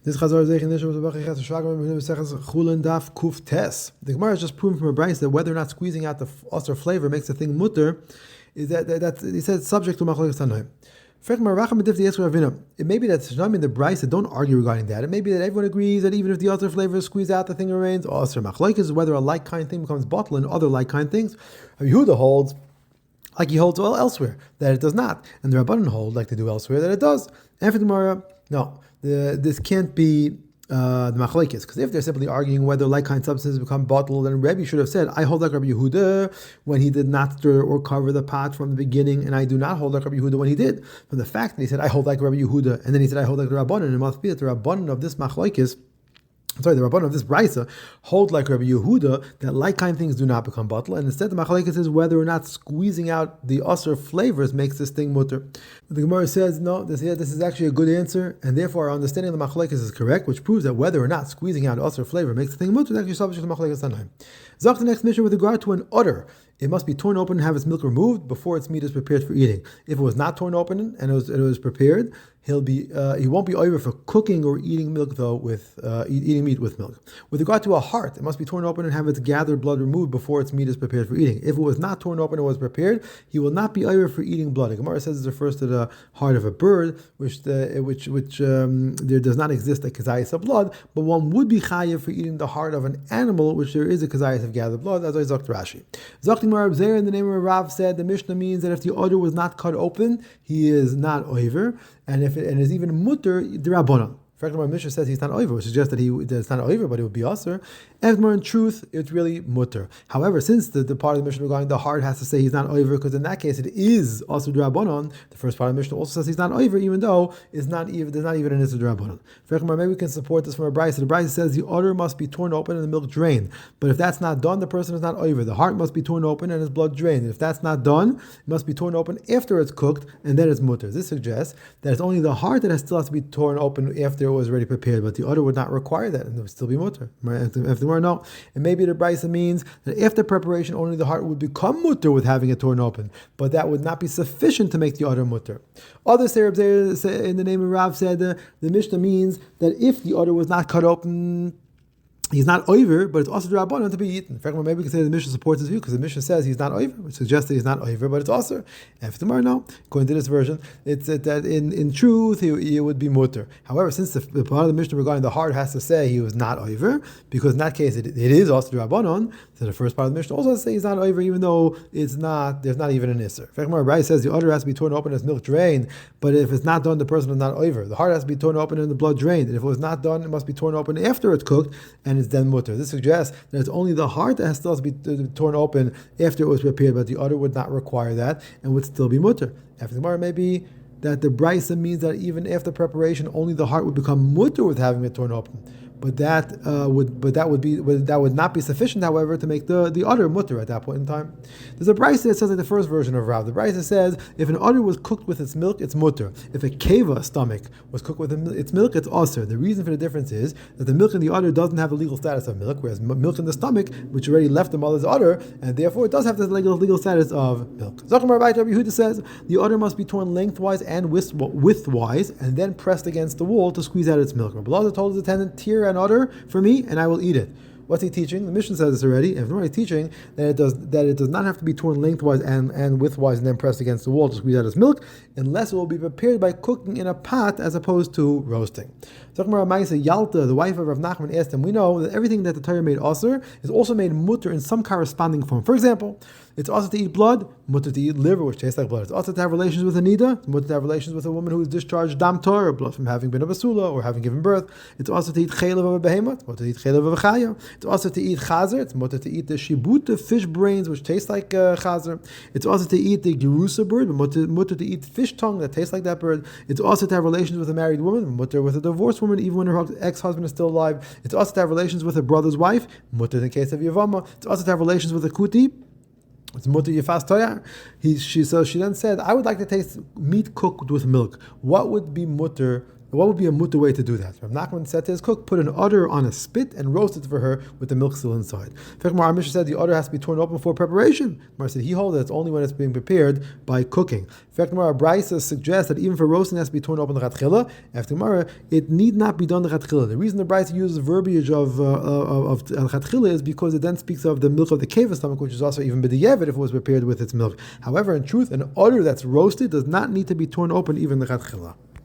This Chazar Zeichin Nisha was a Bachich Chet Shagam Chullin Daf Kuf Tes. The Gemara is just proving from a brayse that whether or not squeezing out the osir flavor makes the thing mutter, is that he said subject to Machlokes Tanoim. It may be that Shnam in the brayse that don't argue regarding that. It may be that everyone agrees that even if the osir flavor is squeezed out, the thing remains osir. Machlokes is whether a like kind thing becomes bottle and other like kind things. Yehuda holds, like he holds elsewhere, that it does not, and the Rabbanan hold, like they do elsewhere, that it does. And for the Gemara, no, this can't be the machlokes, because if they're simply arguing whether like-kind substances become bottled, then Rebbe should have said, I hold like Rabbi Yehuda when he did not stir or cover the pot from the beginning, and I do not hold like Rabbi Yehuda when he did. From the fact that he said, I hold like Rabbi Yehuda, and then he said, I hold like the Rabbanan, it must be that the Rabbanan of this machlokes, the Rabbanan of this brayse hold like Rabbi Yehuda that like-kind things do not become bottled, and instead the machlokes is whether or not squeezing out the osir flavors makes this thing mutter. The Gemara says no. This is actually a good answer, and therefore our understanding of the machlokes is correct, which proves that whether or not squeezing out osir flavor makes the thing mutter is actually subject to the machlokes tanoim. Zok the next mission with regard to an udder. It must be torn open and have its milk removed before its meat is prepared for eating. If it was not torn open and it was prepared, he won't be over for cooking or eating milk though with eating meat with milk. With regard to a heart, it must be torn open and have its gathered blood removed before its meat is prepared for eating. If it was not torn open and was prepared, he will not be over for eating blood. The Gemara says it refers to the heart of a bird, which there does not exist a kazayis of blood, but one would be chayiv for eating the heart of an animal, which there is a kazayis of gathered blood, as I Zakt Rashi. Zakti Marab Zer in the name of Rav said the Mishnah means that if the udder was not cut open, he is not over, and if it is even mutter, the Rabbanan. In fact, my Mishnah says he's not over, which suggests that it's not over, but it would be aser. And more in truth, it's really mutter. However, since the part of the Mishnah regarding the heart has to say he's not over, because in that case it is aser d'Rabbanan, the first part of the Mishnah also says he's not over, even though there's not even an aser d'Rabbanan. In fact, maybe we can support this from a brayse. The brayse says the udder must be torn open and the milk drained. But if that's not done, the person is not over. The heart must be torn open and his blood drained. And if that's not done, it must be torn open after it's cooked, and then it's mutter. This suggests that it's only the heart that still has to be torn open after it was already prepared, but the udder would not require that, and it would still be mutter. If the more no, and maybe the brayse means that after preparation, only the heart would become mutter with having it torn open, but that would not be sufficient to make the udder mutter. Others say in the name of Rav said the Mishnah means that if the udder was not cut open, he's not over, but it's also d'Rabbanan to be eaten. In fact, maybe we can say the Mishnah supports his view, because the Mishnah says he's not over, which suggests that he's not over, but it's also. And if tomorrow, no, according to this version, it's that in truth he would be mutter. However, since the part of the Mishnah regarding the heart has to say he was not over, because in that case it is also d'Rabbanan, so the first part of the Mishnah also says he's not over, even though there's not even an isser. In fact, my Rai says the udder has to be torn open as milk drained, but if it's not done, the person is not over. The heart has to be torn open and the blood drained, and if it was not done, it must be torn open after it's cooked, and it's then mutter. This suggests that it's only the heart that has still to be torn open after it was prepared, but the udder would not require that and would still be mutter. After the Gemara, maybe that the brayse means that even after preparation, only the heart would become mutter with having it torn open. But that would not be sufficient, however, to make the udder mutter at that point in time. There's a brayse that says like the first version of Rav. The brayse says if an udder was cooked with its milk, it's mutter. If a keva stomach was cooked with its milk, it's aser. The reason for the difference is that the milk in the udder doesn't have the legal status of milk, whereas milk in the stomach, which already left the mother's udder, and therefore it does have the legal status of milk. Zachar Rabbi Yehuda says the udder must be torn lengthwise and widthwise, and then pressed against the wall to squeeze out its milk. Rabbi Lazar told his attendant, tear an udder for me, and I will eat it. What's he teaching? The Mishnah says this already. If he's teaching that it does not have to be torn lengthwise and widthwise and then pressed against the wall to squeeze out its milk, unless it will be prepared by cooking in a pot as opposed to roasting. Yalta, the wife of Rav Nachman, asked him, we know that everything that the Torah made aser is also made mutter in some corresponding form. For example, it's also to eat blood, mutter to eat liver, which tastes like blood. It's also to have relations with a nida, it's mutter to have relations with a woman who is discharged dam Torah, blood from having been a basula or having given birth. It's also to eat chaylev of a behemoth, it's mutter to eat chaylev of a chaya. It's also to eat chazer, it's mutter to eat the shibut, the fish brains, which taste like chazer. It's also to eat the gerusa bird, but mutter to eat fish tongue that tastes like that bird. It's also to have relations with a married woman, mutter with a divorced woman, even when her ex-husband is still alive. It's also to have relations with a brother's wife, mutter in the case of Yavama. It's also to have relations with a kuti. It's mutter yifas toyar. She then said, I would like to taste meat cooked with milk. What would be mutter What would be a mutter way to do that? Rav Nachman said to his cook, put an udder on a spit and roast it for her with the milk still inside. In fact, our Mishnah said the udder has to be torn open before preparation. Mar said he holds that it's only when it's being prepared by cooking. In fact, our Brisa suggests that even for roasting it has to be torn open the chatchila. After Gemara, it need not be done the chatchila. The reason the Brisa uses verbiage of chatchila is because it then speaks of the milk of the cave stomach, which is also even b'di'evet if it was prepared with its milk. However, in truth, an udder that's roasted does not need to be torn open even the chatchila.